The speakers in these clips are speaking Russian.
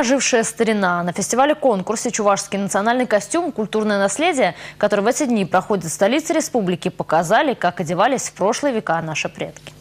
Ожившая старина. На фестивале-конкурсе «Чувашский национальный костюм. Культурное наследие», который в эти дни проходит в столице республики, показали, как одевались в прошлые века наши предки.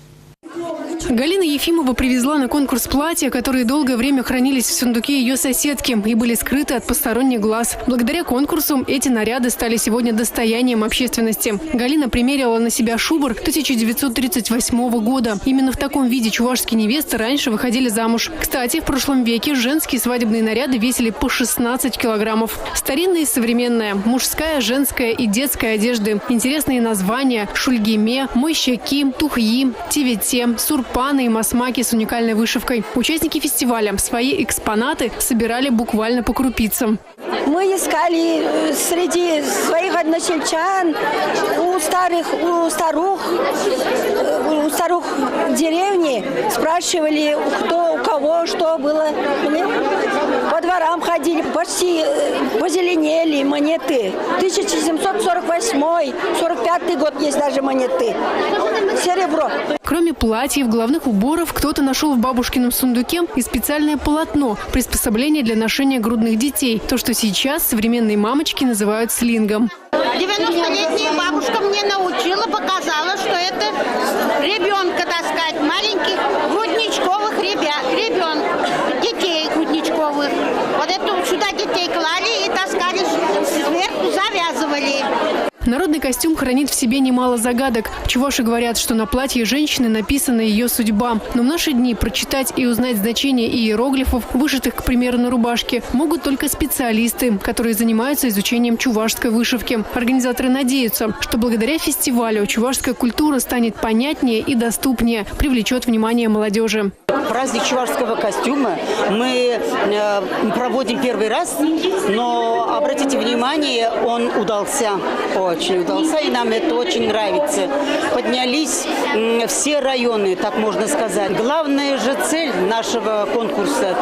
Галина Ефимова привезла на конкурс платья, которые долгое время хранились в сундуке ее соседки и были скрыты от посторонних глаз. Благодаря конкурсу эти наряды стали сегодня достоянием общественности. Галина примерила на себя шубр 1938 года. Именно в таком виде чувашские невесты раньше выходили замуж. Кстати, в прошлом веке женские свадебные наряды весили по 16 килограммов. Старинная и современная, мужская, женская и детская одежды. Интересные названия: шульгиме, мойщаки, тухьи, тивете, сурпаны и масмаки с уникальной вышивкой. Участники фестиваля свои экспонаты собирали буквально по крупицам. Мы искали среди своих односельчан, у старух деревни, спрашивали, кто, у кого, что было. По дворам ходили, почти позеленели монеты. 1748-45 год есть даже монеты. Серебро. Кроме платьев, головных уборов, кто-то нашел в бабушкином сундуке и специальное полотно, приспособление для ношения грудных детей. То, что сейчас современные мамочки называют слингом. 90-летняя бабушка мне научила, показала, что это ребенка таскать, маленьких грудничковых детей грудничковых. Вот это сюда детей клали и таскали сверху, завязывали. Народный костюм хранит в себе немало загадок. Чуваши говорят, что на платье женщины написана ее судьба. Но в наши дни прочитать и узнать значение иероглифов, вышитых, к примеру, на рубашке, могут только специалисты, которые занимаются изучением чувашской вышивки. Организаторы надеются, что благодаря фестивалю чувашская культура станет понятнее и доступнее, привлечет внимание молодежи. Праздник чувашского костюма мы проводим первый раз, но обратите внимание, он удался, очень удался, и нам это очень нравится. Поднялись все районы, так можно сказать. Главная же цель нашего конкурса,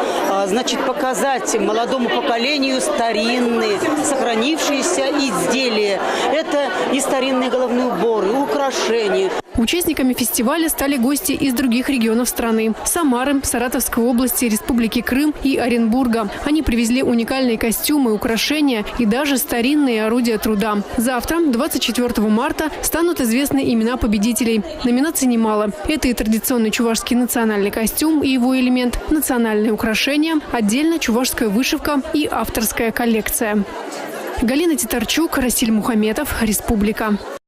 значит, показать молодому поколению старинные, сохранившиеся изделия. Это и старинные головные уборы, украшения. Участниками фестиваля стали гости из других регионов страны – Самары, Саратовской области, Республики Крым и Оренбурга. Они привезли уникальные костюмы, украшения и даже старинные орудия труда. Завтра, 24 марта, станут известны имена победителей. Номинаций немало. Это и традиционный чувашский национальный костюм и его элемент, национальные украшения, отдельно чувашская вышивка и авторская коллекция. Галина Титарчук, Расиль Мухаметов, Республика.